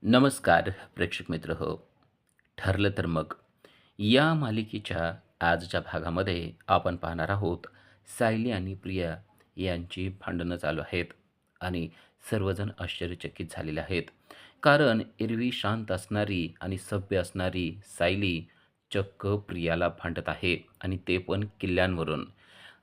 नमस्कार प्रेक्षक मित्र हो. ठरलं तर मग या मालिकेच्या आजच्या भागामध्ये आपण पाहणार आहोत सायली आणि प्रिया यांची भांडणं चालू आहेत आणि सर्वजण आश्चर्यचकित झालेले आहेत. कारण एरवी शांत असणारी आणि सभ्य असणारी सायली चक्क प्रियाला भांडत आहे आणि ते पण किल्ल्यांवरून.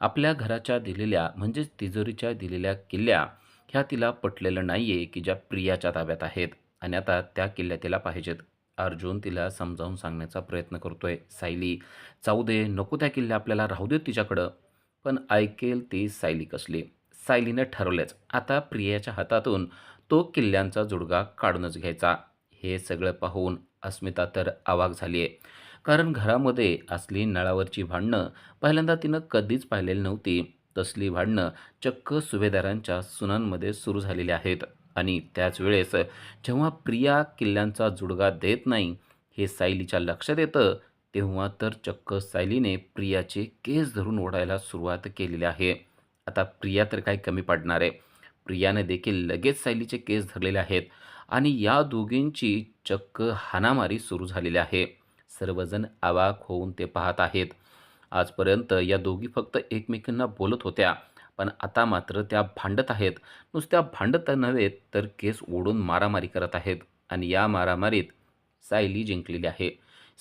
आपल्या घराच्या दिलेल्या म्हणजेच तिजोरीच्या दिलेल्या किल्ल्या ह्या तिला पटलेलं नाहीये की ज्या प्रियाच्या ताब्यात आहेत आणि आता त्या किल्ल्या तिला पाहिजेत. अर्जुन तिला समजावून सांगण्याचा प्रयत्न करतोय, "सायली, जाऊ दे, नको त्या किल्ल्या आपल्याला, राहू देत तिच्याकडं." पण ऐकेल ती सायली कसली. सायलीनं ठरवलंच, आता प्रियाच्या हातातून तो किल्ल्यांचा जुडगा काढूनच घ्यायचा. हे सगळं पाहून अस्मिता तर अवाक झाली आहे. कारण घरामध्ये असली नळावरची भांडणं पहिल्यांदा तिनं कधीच पाहिलेली नव्हती. तसली भांडणं चक्क सुभेदारांच्या सुनांमध्ये सुरू झालेली आहेत. आणि त्याच वेळेस जेव्हा प्रिया किल्ल्यांचा जुडगा देत नाही हे सायलीच्या लक्षात येतं, तेव्हा तर चक्क सायलीने प्रियाचे केस धरून ओढायला सुरुवात केलेली आहे. आता प्रिया तर काही कमी पडणार आहे. प्रियाने देखील लगेच सायलीचे केस धरलेले आहेत आणि या दोघींची चक्क हाणामारी सुरू झालेली आहे. सर्वजण अवाक होऊन ते पाहत आहेत. आजपर्यंत या दोघी फक्त एकमेकींना बोलत होत्या, पण आता मात्र त्या भांडत आहेत. नुसत्या भांडत नव्हे तर केस ओढून मारामारी करत आहेत आणि या मारामारीत सायली जिंकलेली आहे.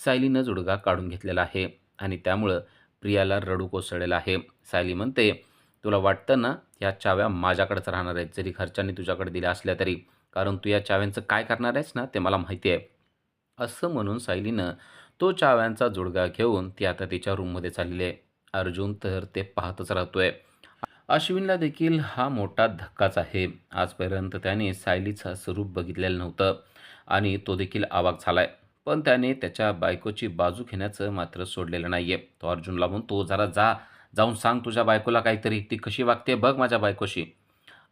सायलीनं जुडगा काढून घेतलेला आहे आणि त्यामुळं प्रियाला रडू कोसळलेलं आहे. सायली म्हणते, "तुला वाटतं ना, या चाव्या माझ्याकडेच राहणार आहेत, जरी घरच्यांनी तुझ्याकडे दिल्या असल्या तरी. कारण तू या चाव्यांचं काय करणार आहेस ना, ते मला माहिती आहे." असं म्हणून सायलीनं तो चाव्यांचा जुडगा घेऊन ती आता तिच्या रूममध्ये चाललेली आहे. अर्जुन तर ते पाहतच राहतोय. अश्विनला देखील हा मोठा धक्काच आहे. आजपर्यंत त्याने सायलीचं स्वरूप बघितलेलं नव्हतं आणि तो देखील अवाक झालाय. पण त्याने त्याच्या बायकोची बाजू घेण्याचं मात्र सोडलेलं नाहीये. तो अर्जुनला म्हणतो, "जरा जा, जाऊन सांग तुझ्या बायकोला काहीतरी. ती कशी वागते बघ माझ्या बायकोशी."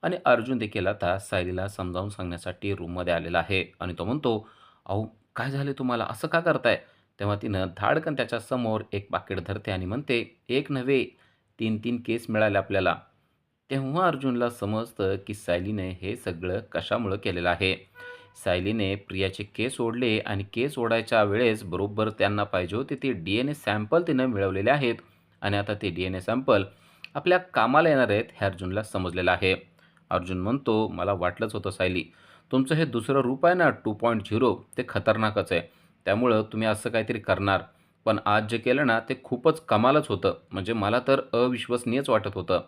आणि अर्जुन देखील आता सायलीला समजावून सांगण्यासाठी रूममध्ये आलेला आहे आणि तो म्हणतो, "अहो, काय झाले तुम्हाला? असं का करताय?" तेव्हा तिनं धाडकन त्याच्यासमोर एक पाकीट धरते आणि म्हणते, "एक नव्हे, 3-3 केस मिळाले आपल्याला." तेव्हा अर्जुनला समजतं की सायलीने हे सगळं कशामुळं केलेलं आहे. सायलीने प्रियाचे केस ओढले आणि केस ओढायच्या वेळेस बरोबर त्यांना पाहिजे होते ते DNA सॅम्पल तिनं मिळवलेले आहेत आणि आता ते DNA सॅम्पल आपल्या कामाला येणार आहेत हे अर्जुनला समजलेलं आहे. अर्जुन म्हणतो, "मला वाटलंच होतं सायली. तुमचं हे दुसरं रूप आहे ना 2.0 ते खतरनाकच आहे. त्यामुळं तुम्ही असं काहीतरी करणार. पण आज जे केलं ना ते खूपच कमालच होतं. म्हणजे मला तर अविश्वसनीयच वाटत होतं."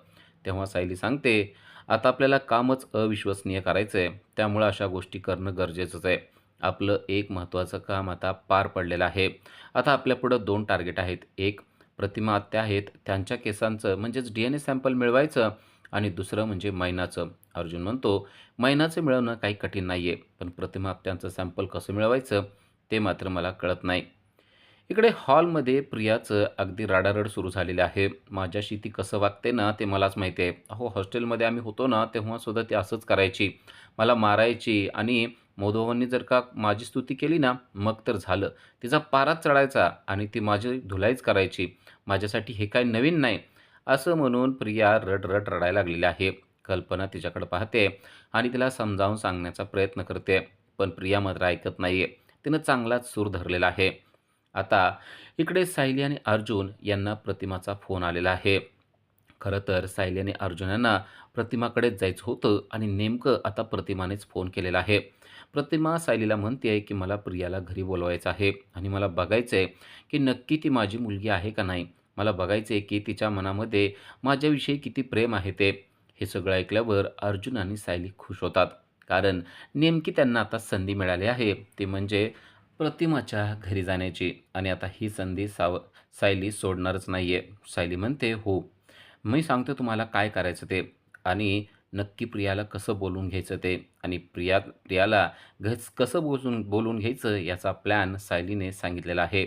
तेव्हा सायली सांगते, "आता आपल्याला कामच अविश्वसनीय करायचं आहे. त्यामुळं अशा गोष्टी करणं गरजेचंच आहे. आपलं एक महत्त्वाचं काम आता पार पडलेलं आहे. आता आपल्यापुढं 2 टार्गेट आहेत. एक प्रतिमा आत्या आहेत, त्यांच्या केसांचं म्हणजेच DNA सॅम्पल मिळवायचं आणि दुसरं म्हणजे मैनाचं." अर्जुन म्हणतो, "मैनाचं मिळवणं काही कठीण नाही आहे. पण प्रतिमा आत्यांचं सॅम्पल कसं मिळवायचं ते मात्र मला कळत नाही." इकडे हॉलमध्ये प्रियाचं अगदी रडारड सुरू झालेली आहे. माझ्याशी ती कसं वागते ना ते मलाच माहिती आहे. अहो, हॉस्टेलमध्ये आम्ही होतो ना तेव्हासुद्धा ती असंच करायची. मला मारायची आणि मोधोवांनी जर का माझी स्तुती केली ना मग तर झालं. तिचा पाराच चढायचा आणि ती माझी धुलाईच करायची. माझ्यासाठी हे काही नवीन नाही. असं म्हणून प्रिया रड रडायला लागलेली आहे. कल्पना तिच्याकडे पाहते आणि तिला समजावून सांगण्याचा प्रयत्न करते. पण प्रिया मात्र ऐकत नाहीये. तिनं चांगलाच सूर धरलेला आहे. आता इकडे सायली आणि अर्जुन यांना प्रतिमाचा फोन आलेला आहे. खरं तर सायली आणि अर्जुन यांना प्रतिमाकडेच जायचं होतं आणि नेमकं आता प्रतिमानेच फोन केलेला आहे. प्रतिमा सायलीला म्हणते की मला प्रियाला घरी बोलवायचं आहे आणि मला बघायचं आहे की नक्की ती माझी मुलगी आहे का नाही. मला बघायचं आहे की तिच्या मनामध्ये माझ्याविषयी किती प्रेम आहे ते. हे सगळं ऐकल्यावर अर्जुन आणि सायली खुश होतात. कारण नेमकी त्यांना आता संधी मिळाली आहे. ती म्हणजे प्रतिमाच्या घरी जाण्याची आणि आता ही संधी सायली सोडणारच नाहीये. सायली म्हणते, "हो, मी सांगतो तुम्हाला काय करायचं ते आणि नक्की प्रियाला कसं बोलवून घ्यायचं ते आणि प्रियाला कसं बोलवून घ्यायचं याचा प्लॅन सायलीने सांगितलेला आहे."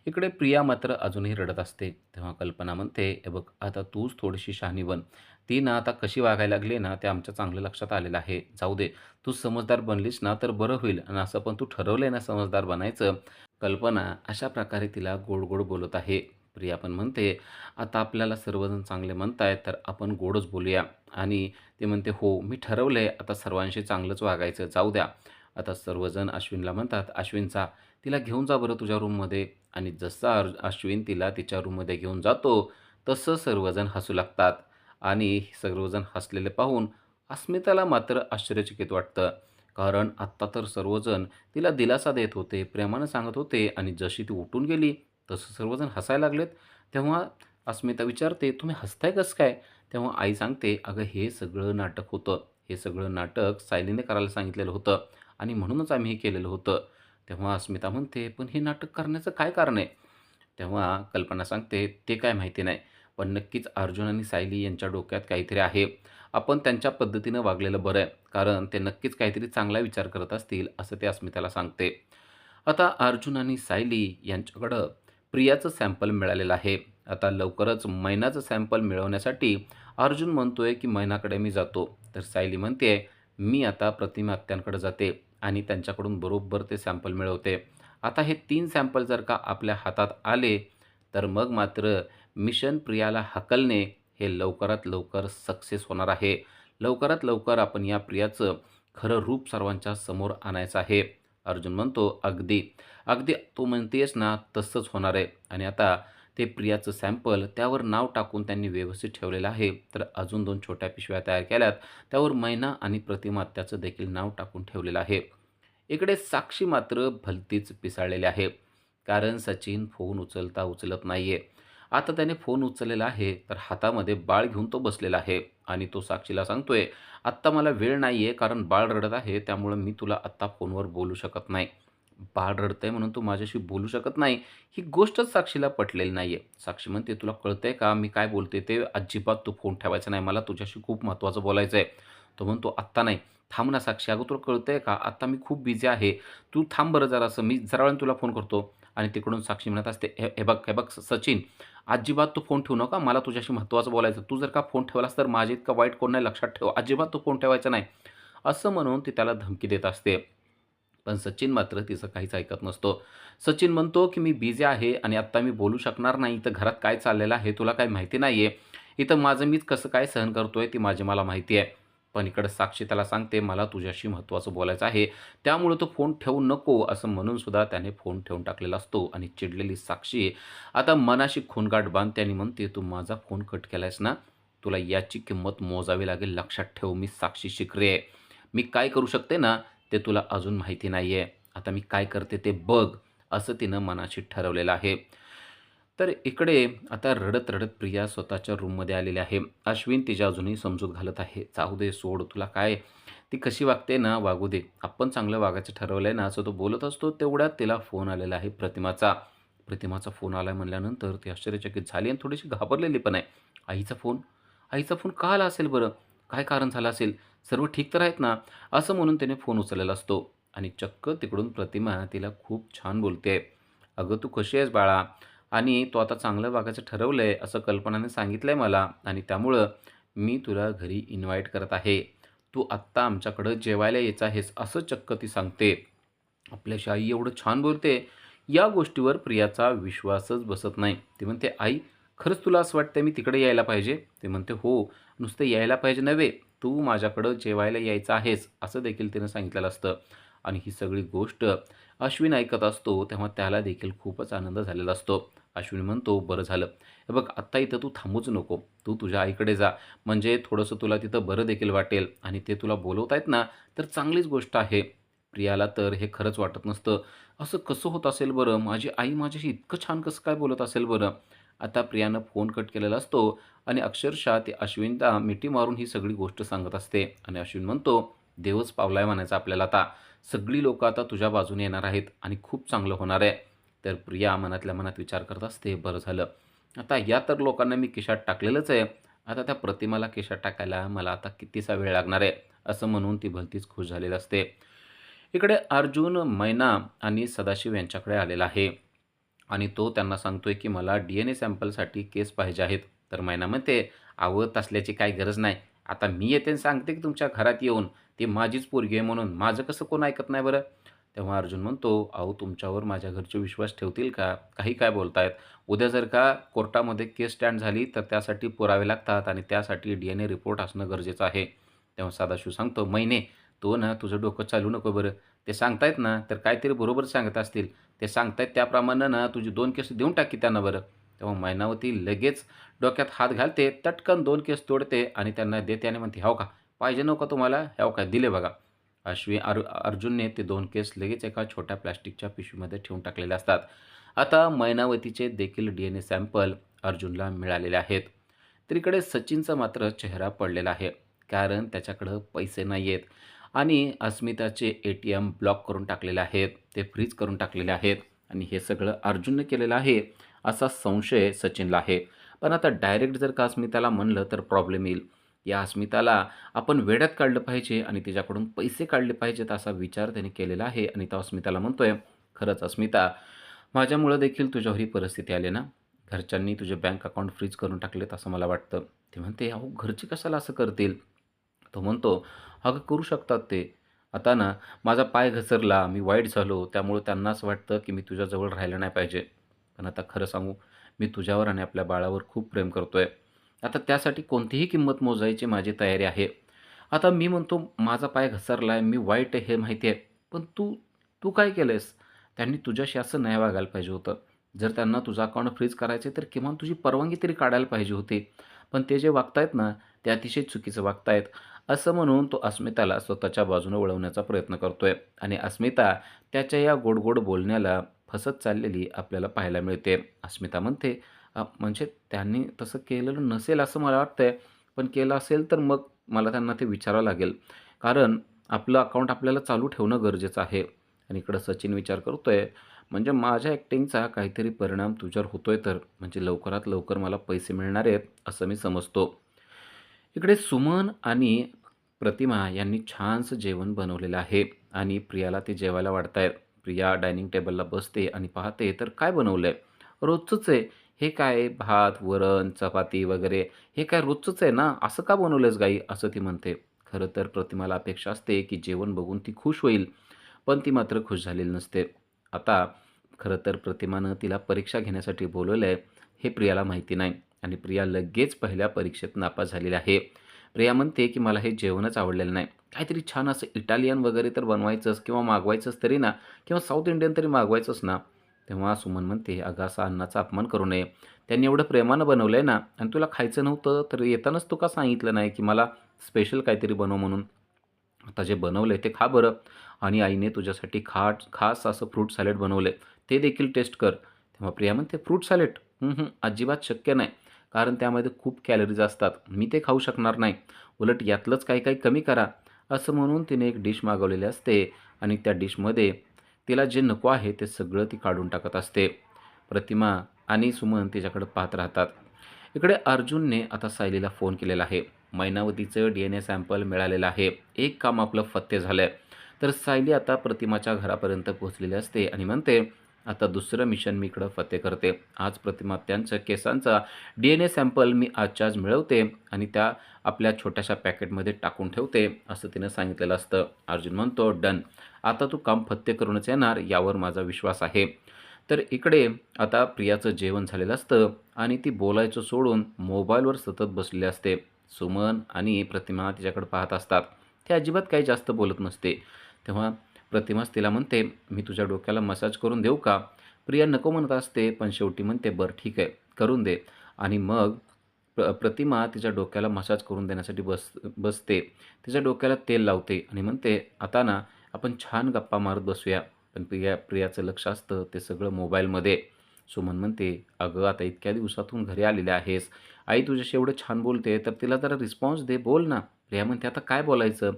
इकडे प्रिया मात्र अजूनही रडत असते. तेव्हा कल्पना म्हणते, "हे बघ, आता तूच थोडीशी शहाणी बन. ती ना आता कशी वागायला लागली ना ते आमच्या चांगलं लक्षात आलेलं आहे. जाऊ दे, तू समजदार बनलीस ना तर बरं होईल आणि असं पण तू ठरवलंय ना समजदार बनायचं." कल्पना अशा प्रकारे तिला गोड-गोड बोलत आहे. प्रिया पण म्हणते, "आता आपल्याला सर्वजण चांगले म्हणतायत तर आपण गोडच बोलूया." आणि ती म्हणते, "हो, मी ठरवलंय आता सर्वांशी चांगलंच वागायचं. जाऊ द्या." आता सर्वजण अश्विनला म्हणतात, "अश्विन तिला घेऊन जा बरं तुझ्या रूममध्ये." आणि जसा अश्विन तिला तिच्या रूममध्ये घेऊन जातो, तसं सर्वजण हसू लागतात आणि सर्वजण हसलेले पाहून अस्मिताला मात्र आश्चर्यचकित वाटतं. कारण आत्ता तर सर्वजण तिला दिलासा देत होते, प्रेमानं सांगत होते आणि जशी ती उठून गेली, तसं सर्वजण हसायला लागलेत. तेव्हा अस्मिता विचारते, "तुम्ही हसताय कसं काय?" तेव्हा आई सांगते, "अगं, हे सगळं नाटक होतं. हे सगळं नाटक सायलीने करायला सांगितलेलं होतं आणि म्हणूनच आम्ही हे केलेलं होतं." तेव्हा अस्मिता म्हणते, "पण हे नाटक करण्याचं काय कारण आहे?" तेव्हा कल्पना सांगते, "ते काय माहिती नाही. पण नक्कीच अर्जुन आणि सायली यांच्या डोक्यात काहीतरी आहे. आपण त्यांच्या पद्धतीनं वागलेलं बरं आहे. कारण ते नक्कीच काहीतरी चांगला विचार करत असतील," असं ते अस्मिताला सांगते. आता अर्जुन आणि सायली यांच्याकडं प्रियाचं सॅम्पल मिळालेलं आहे. आता लवकरच मैनाचं सॅम्पल मिळवण्यासाठी अर्जुन म्हणतोय, की मैनाकडे मी जातो. तर सायली म्हणते, "मी आता प्रतिमा आत्यांकडे जाते आणि त्यांच्याकडून बरोबर ते सॅम्पल मिळवते." आता हे 3 सॅम्पल जर का आपल्या हातात आले, तर मग मात्र मिशन प्रियाला हाकलणे हे लवकरात लवकर सक्सेस होणार आहे. लवकरात लवकर आपण या प्रियाचं खरं रूप सर्वांच्या समोर आणायचं आहे. अर्जुन म्हणतो, "अगदी, अगदी तू म्हणतेयस ना तसंच होणार आहे." आणि आता ते प्रियाचं सॅम्पल त्यावर नाव टाकून त्यांनी व्यवस्थित ठेवलेलं आहे. तर अजून 2 छोट्या पिशव्या तयार केल्यात. त्यावर मैना आणि प्रतिमा आत्याचं देखील नाव टाकून ठेवलेलं आहे. इकडे साक्षी मात्र भलतीच पिसाळलेली आहे. कारण सचिन फोन उचलता उचलत नाहीये. आता त्याने फोन उचललेला आहे, तर हातामध्ये बाळ घेऊन तो बसलेला आहे आणि तो साक्षीला सांगतोय, "आत्ता मला वेळ नाहीये कारण बाळ रडत आहे, त्यामुळं मी तुला आत्ता फोनवर बोलू शकत नाही." बाळ रडतंय म्हणून तू माझ्याशी बोलू शकत नाही, ही गोष्टच साक्षीला पटलेली नाहीये. साक्षी म्हणते, "तुला कळतंय का मी काय बोलते ते? अजिबात तू फोन ठेवायचा नाही. मला तुझ्याशी खूप महत्त्वाचं बोलायचं आहे." तो म्हणतो, "आत्ता नाही." "थांब ना साक्षी, अगं तुला कळतंय का? आत्ता मी खूप बिझी आहे. तू थांब बरं जरासं, मी जरा वेळाने तुला फोन करतो." आणि तिकडून साक्षी म्हणत असते, "हे हे बघ, हे बघ सचिन, अजिबात तू फोन ठेवू नका. मला तुझ्याशी महत्त्वाचं बोलायचं. तू जर का फोन ठेवलास तर माझ्या इतका वाईट कोण नाही, लक्षात ठेव. अजिबात तू फोन ठेवायचा नाही." असं म्हणून ती त्याला धमकी देत असते. पण सचिन मात्र तिचं काहीच ऐकत नसतो. सचिन म्हणतो, की "मी बिझी आहे आणि आत्ता मी बोलू शकणार नाही. इथं घरात काय चाललेलं आहे तुला काही माहिती नाहीये. इथं माझं मीच कसं काय सहन करतोय ती माझी मला माहिती आहे." पण इकडं साक्षी त्याला सांगते, "मला तुझ्याशी महत्त्वाचं बोलायचं आहे. त्यामुळे तो फोन ठेवू नको." असं म्हणून सुद्धा त्याने फोन ठेवून टाकलेला असतो आणि चिडलेली साक्षी आता मनाशी खूनगाठ बांधते आणि म्हणते, "तू माझा फोन कट केलायस ना? तुला याची किंमत मोजावी लागेल. लक्षात ठेव, मी साक्षी शिकरे आहे. मी काय करू शकते ना, ते तुला अजून माहिती नाहीये. आता मी काय करते ते बघ." असं तिनं मनाशी ठरवलेलं आहे. तर इकडे आता रडत-रडत प्रिया स्वतःच्या रूममध्ये आलेली आहे. अश्विन तिची अजूनही समजूत घालत आहे. "जाऊ दे, सोड. तुला काय, ती कशी वागते ना, वागू दे. आपण चांगलं वागायचं ठरवलंय ना," असं तो बोलत असतो. तेवढ्यात तिला फोन आलेला आहे प्रतिमाचा. प्रतिमाचा फोन आलाय म्हणल्यानंतर ती आश्चर्यचकित झाली आणि थोडीशी घाबरलेली पण आहे. आईचा फोन? आईचा फोन का आला असेल बरं? काय कारण झालं असेल? सर्व ठीक तर आहेत ना? असं म्हणून त्याने फोन उचललेला असतो आणि चक्क तिकडून प्रतिमा तिला खूप छान बोलते. "अगं, तू कशी आहेस बाळा? आणि तू आता चांगलं वागायचं ठरवलंय असं कल्पनाने सांगितलंय मला आणि त्यामुळं मी तुला घरी इन्व्हाईट करत आहे. तू आत्ता आमच्याकडं जेवायला यायचं आहेस." असं चक्क ती सांगते. आपल्याशी आई एवढं छान बोलते, या गोष्टीवर प्रियाचा विश्वासच बसत नाही. ती म्हणते, "आई, खरंच तुला असं वाटतंय मी तिकडे यायला पाहिजे?" ती म्हणते, "हो, नुसतं यायला पाहिजे नव्हे, तू माझ्याकडं जेवायला यायचं आहेस." असं देखील तिनं सांगितलेलं असतं. आणि ही सगळी गोष्ट अश्विन ऐकत असतो, तेव्हा त्याला देखील खूपच आनंद झालेला असतो. अश्विन म्हणतो, "बरं झालं. हे बघ, आत्ता इथं तू थांबूच नको. तू तुझ्या आईकडे जा. म्हणजे थोडंसं तुला तिथं बरं देखील वाटेल आणि ते तुला बोलवतायत ना, तर चांगलीच गोष्ट आहे." प्रियाला तर हे खरंच वाटत नसतं. असं कसं होत असेल बरं? माझी आई माझ्याशी इतकं छान कसं काय बोलत असेल बरं? आता प्रियानं फोन कट केलेला असतो आणि अक्षरशः ती अश्विनला मिठी मारून ही सगळी गोष्ट सांगत असते आणि अश्विन म्हणतो, "देवच पावलाय म्हणायचं आपल्याला आता. सगळी लोकं आता तुझ्या बाजूने येणार आहेत आणि खूप चांगलं होणार आहे." तर प्रिया मनातल्या मनात विचार करत असते, "बरं झालं. आता या तर लोकांना मी खिशात टाकलेलंच आहे. आता त्या प्रतिमाला खिशात टाकायला मला आता कितीसा वेळ लागणार आहे." असं म्हणून ती भलतीच खुश झालेली असते. इकडे अर्जुन, मैना आणि सदाशिव यांच्याकडे आलेला आहे आणि तो त्यांना सांगतोय, की "मला DNA सॅम्पलसाठी केस पाहिजे आहेत." तर मैना म्हणते, "अहो, तसल्याची काही गरज नाही. आता मी येते आणि सांगते, की तुमच्या घरात येऊन, ती माझीच पोरगी आहे म्हणून. माझं कसं कोण ऐकत नाही बरं?" तेव्हा अर्जुन म्हणतो, "अहो, तुमच्यावर माझ्या घरचे विश्वास ठेवतील का? काही काय बोलतायत? उद्या जर का कोर्टामध्ये केस स्टँड झाली, तर त्यासाठी पुरावे लागतात आणि त्यासाठी DNA रिपोर्ट असणं गरजेचं आहे." तेव्हा सदाशिव सांगतो, "महिने, तू ना तुझं डोकं चालू नको बरं. ते सांगतायत ना, तर काहीतरी बरोबर सांगत असतील. ते सांगतायत त्याप्रमाणे ना तुझी 2 केस देऊन टाक की त्यांना बरं. तेव्हा मैनावती लगेच डोक्यात हात घालते, टटकन 2 केस तोडते आणि त्यांना देते आणि म्हणते, "हो का? पाहिजे नव्हतं तुम्हाला? हो का? दिले बघा." अर्जुनने ते 2 केस लगेच एका छोट्या प्लास्टिकच्या पिशवीमध्ये ठेवून टाकलेले असतात. आता मैनावतीचे देखील DNA सॅम्पल अर्जुनला मिळालेले आहेत. तर इकडे सचिनचा मात्र चेहरा पडलेला आहे. कारण त्याच्याकडं पैसे नाही आहेत आणि अस्मिताचे ATM ब्लॉक करून टाकलेले आहेत. ते फ्रीज करून टाकलेले आहेत आणि हे सगळं अर्जुनने केलेलं आहे, असा संशय सचिनला आहे. पण आता डायरेक्ट जर का अस्मिताला म्हणलं तर प्रॉब्लेम येईल. या अस्मिताला आपण वेड्यात काढलं पाहिजे आणि तिच्याकडून पैसे काढले पाहिजेत असा विचार त्याने केलेला आहे आणि तो अस्मिताला म्हणतोय, "खरंच अस्मिता, माझ्यामुळं देखील तुझ्यावर ही परिस्थिती आली ना? घरच्यांनी तुझे बँक अकाउंट फ्रीज करून टाकलेत असं मला वाटतं." ती म्हणते, "अहो घरचे कशाला असं करतील?" तो म्हणतो, "अगं करू शकतात ते. आता ना माझा पाय घसरला, मी वाईट झालो, त्यामुळे त्यांना असं वाटतं की मी तुझ्याजवळ राहायला नाही पाहिजे. पण आता खरं सांगू, मी तुझ्यावर आणि आपल्या बाळावर खूप प्रेम करतोय. आता त्यासाठी कोणतीही किंमत मोजायची माझी तयारी आहे. आता मी म्हणतो माझा पाय घसरलाय, मी वाईट आहे हे माहिती आहे. पण तू तू काय केलंयस? त्यांनी तुझ्याशी असं नाही वागायला पाहिजे होतं. जर त्यांना तुझं अकाउंट फ्रीज करायचं तर किमान तुझी परवानगी तरी काढायला पाहिजे होती. पण ते जे वागतायत ना, ते अतिशय चुकीचं वागतायत." असं म्हणून तो अस्मिताला स्वतःच्या बाजूने वळवण्याचा प्रयत्न करतोय आणि अस्मिता त्याच्या या गोड-गोड बोलण्याला फसत चाललेली आपल्याला पाहायला मिळते. अस्मिता म्हणते, म्हणजे त्यांनी तसं केलेलं नसेल असं मला वाटतंय, पण केलं असेल तर मग मला त्यांना ते विचारावं लागेल. कारण आपलं अकाउंट आपल्याला चालू ठेवणं गरजेचं आहे." आणि इकडं सचिन विचार करतोय, "म्हणजे माझ्या ॲक्टिंगचा काहीतरी परिणाम तुझ्यावर होतोय तर, म्हणजे लवकरात लवकर मला पैसे मिळणार आहेत असं मी समजतो." इकडे सुमन आणि प्रतिमा यांनी छानसं जेवण बनवलेलं आहे आणि प्रियाला ते जेवायला वाढतायत. प्रिया डायनिंग टेबलला बसते आणि पाहते तर काय बनवलंय? रोजचंच आहे. हे काय आहे? भात, वरण, चपाती वगैरे हे काय रोजचंच आहे ना? असं का बनवलंस गाई? असं ती म्हणते. खरं तर प्रतिमाला अपेक्षा असते की जेवण बघून ती खुश होईल, पण ती मात्र खुश झालेली नसते. आता खरं तर प्रतिमानं तिला परीक्षा घेण्यासाठी बोलवलंय हे प्रियाला माहिती नाही आणि प्रिया लगेच पहिल्या परीक्षेत नापास झालेली आहे. प्रिया म्हणते की मला हे जेवणच आवडलेलं नाही. काहीतरी छान असं इटालियन वगैरे तर बनवायचंच किंवा मागवायचंच तरी ना किंवा साऊथ इंडियन तरी मागवायचंच ना. तेव्हा सुमन म्हणते, "अगं असा अन्नाचा अपमान करू नये. त्यांनी एवढं प्रेमानं बनवलंय ना आणि तुला खायचं नव्हतं तर येतानाच तू का सांगितलं नाही की मला स्पेशल काहीतरी बनव म्हणून? आता जे बनवलंय ते खा बरं आणि आईने तुझ्यासाठी खास असं फ्रूट सॅलड बनवलंय. ते देखील टेस्ट कर." तेव्हा प्रिया म्हणते, "फ्रूट सॅलड? अजिबात शक्य नाही. कारण त्यामध्ये खूप कॅलरीज असतात. मी ते खाऊ शकणार नाही. उलट यातलंच काही-काही कमी करा." असं म्हणून तिने एक डिश मागवलेली असते आणि त्या डिशमध्ये तिला जे नको आहे ते सगळं ती काढून टाकत असते. प्रतिमा आणि सुमन तिच्याकडे पाहत राहतात. इकडे अर्जुनने आता सायलीला फोन केलेला आहे. मैनावतीचं DNA सॅम्पल मिळालेलं आहे. एक काम आपलं फत्ते झालंय. तर सायली आता प्रतिमाच्या घरापर्यंत पोहोचलेली असते आणि म्हणते, "आता दुसरं मिशन मी इकडं फत्ते करते. आज प्रतिमा त्यांच्या केसांचा DNA सॅम्पल मी आजच्या आज मिळवते आणि त्या आपल्या छोट्याशा पॅकेटमध्ये टाकून ठेवते," असं तिनं सांगितलेलं असतं. अर्जुन म्हणतो, "डन. आता तू काम फत्ते करूनच येणार यावर माझा विश्वास आहे." तर इकडे आता प्रियाचं जेवण झालेलं असतं आणि ती बोलायचं सोडून मोबाईलवर सतत बसलेली असते. सुमन आणि प्रतिमा तिच्याकडे पाहत असतात. ती अजिबात काही जास्त बोलत नसते. तेव्हा प्रतिमाच तिला म्हणते, "मी तुझ्या डोक्याला मसाज करून देऊ का?" प्रिया नको म्हणत असते, पण शेवटी म्हणते, "बरं ठीक आहे, करून दे." आणि मग प्रतिमा तिच्या डोक्याला मसाज करून देण्यासाठी बसते. तिच्या डोक्याला तेल लावते आणि म्हणते, "आता ना आपण छान गप्पा मारत बसूया." पण प्रियाचं लक्ष असतं ते सगळं मोबाईलमध्ये. सुमन म्हणते, "अगं आता इतक्या दिवसातून घरी आलेली आहेस. आई तुझ्याशी एवढं छान बोलते, तर तिला जरा रिस्पॉन्स दे, बोल ना." प्रिया म्हणते, "आता काय बोलायचं?"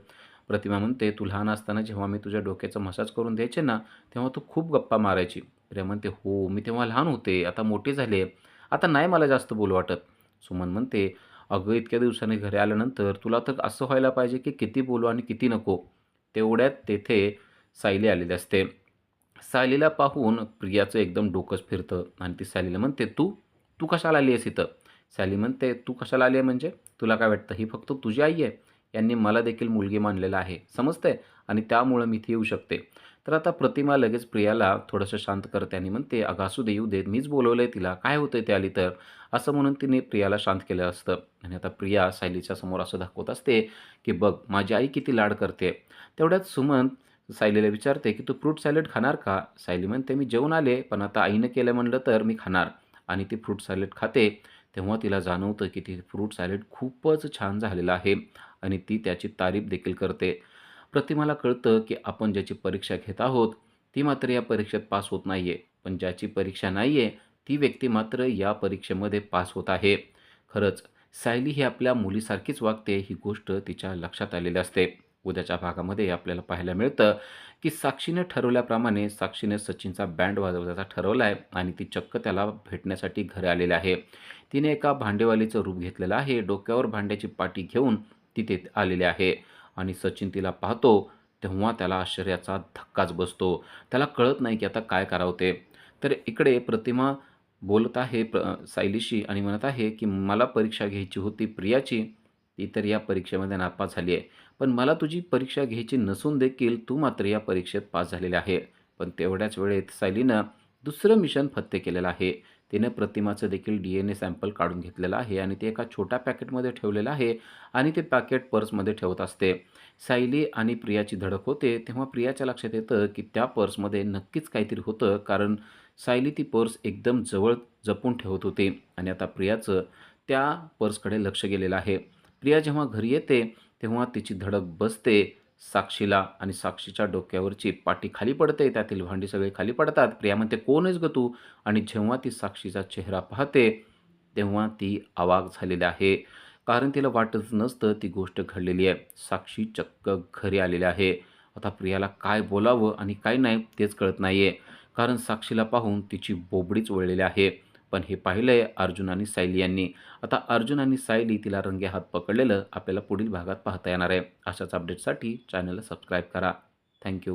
प्रतिमा म्हणते, "तू लहान असताना जेव्हा मी तुझ्या डोक्याचा मसाज करून द्यायचे ना, तेव्हा तू खूप गप्पा मारायची." प्रिया म्हणते, "हो, मी तेव्हा लहान होते, आता मोठी झाली आहे. आता नाही मला जास्त बोलू वाटत." सुमन म्हणते, "अगं इतक्या दिवसांनी घरी आल्यानंतर तुला तर असं व्हायला पाहिजे की किती बोलू आणि किती नको." तेवढ्यात तेथे सायली आलेली असते. सायलीला पाहून प्रियाचं एकदम डोकंच फिरतं आणि ती सायलीला म्हणते, "तू? तू कशाला आली आहेस इथं?" सायली म्हणते, "तू कशाला आली आहे म्हणजे? तुला काय वाटतं ही फक्त तुझी आई आहे? यांनी मला देखील मुलगी मानलेलं आहे, समजतंय? आणि त्यामुळं मी इथे येऊ शकते." तर आता प्रतिमा लगेच प्रियाला थोडंसं शांत करते आणि म्हणते, "अगं असू दे, येऊ दे. मीच बोलवलंय तिला. काय होतंय ती आली तर?" असं म्हणून तिने प्रियाला शांत केलं असतं आणि आता प्रिया सायलीच्या समोर असं दाखवत असते, की "बघ माझी आई किती लाड करते." तेवढ्यात सुमन सायलीला विचारते, की "तू फ्रूट सॅलड खाणार का?" सायली म्हणते, "मी जेवून आले, पण आता आईनं केलं म्हणलं तर मी खाणार." आणि ती फ्रूट सॅलड खाते. तेव्हा तिला जाणवतं, की ते फ्रूट सॅलड खूपच छान झालेलं आहे आणि ती त्याची तारीफ देखील करते. प्रतिमाला कळतं, की आपण ज्याची परीक्षा घेत आहोत, ती मात्र या परीक्षेत पास होत नाहीये. पण ज्याची परीक्षा नाहीये, ती व्यक्ती मात्र या परीक्षेमध्ये पास होत आहे. खरंच सायली ही आपल्या मुलीसारखीच वागते, ही गोष्ट तिच्या लक्षात आलेली असते. उद्याच्या भागामध्ये आपल्याला पाहायला मिळतं, की साक्षीने ठरवल्याप्रमाणे साक्षीने सचिनचा बँड वाजवण्याचा ठरवला आहे आणि ती चक्क त्याला भेटण्यासाठी घरी आलेली आहे. तिने एका भांडेवालीचं रूप घेतलेलं आहे. डोक्यावर भांड्याची पाटी घेऊन ती तिथे आलेली आहे आणि सचिन तिला पाहतो, तेव्हा त्याला आश्चर्याचा धक्काच बसतो. त्याला कळत नाही, की आता काय करावं ते. तर इकडे प्रतिमा बोलत आहे सायलीशी आणि म्हणत आहे, की "मला परीक्षा घ्यायची होती प्रियाची, ती तर या परीक्षेमध्ये नापास झाली आहे. पण मला तुझी परीक्षा घ्यायची नसून देखील तू मात्र या परीक्षेत पास झालेली आहे." पण तेवढ्याच वेळेत सायलीनं दुसरं मिशन फत्ते केलेलं आहे. तिनं प्रतिमाचं देखील DNA सॅम्पल काढून घेतलेलं आहे आणि ते एका छोट्या पॅकेटमध्ये ठेवलेलं आहे आणि ते पॅकेट पर्समध्ये ठेवत असते. सायली आणि प्रियाची धडक होते, तेव्हा प्रियाच्या लक्षात येतं, की त्या पर्समध्ये नक्कीच काहीतरी होतं, कारण सायली ती पर्स एकदम जवळ जपून ठेवत होती आणि आता प्रियाचं त्या पर्सकडे लक्ष गेलेलं आहे. प्रिया जेव्हा घरी येते, तेव्हा तिची धडक बसते साक्षीला आणि साक्षीच्या डोक्यावरची पाटी खाली पडते. त्यातील भांडी सगळी खाली पडतात. प्रिया म्हणते, "कोण आहेस गं तू?" आणि जेव्हा ती साक्षीचा चेहरा पाहते, तेव्हा ती अवाक झालेली आहे. कारण तिला वाटतच नसतं ती गोष्ट घडलेली आहे. साक्षी चक्क घरी आलेली आहे. आता प्रियाला काय बोलावं आणि काय नाही तेच कळत नाहीये. कारण साक्षीला पाहून तिची बोबडीच वळलेली आहे. पण हे पाहिलंय अर्जुन आणि सायली यांनी. आता अर्जुन आणि सायली तिला रंगेहात पकडलेलं आपल्याला पुढील भागात पाहता येणार आहे. अशाच अपडेट्ससाठी चॅनलला सबस्क्राईब करा. थँक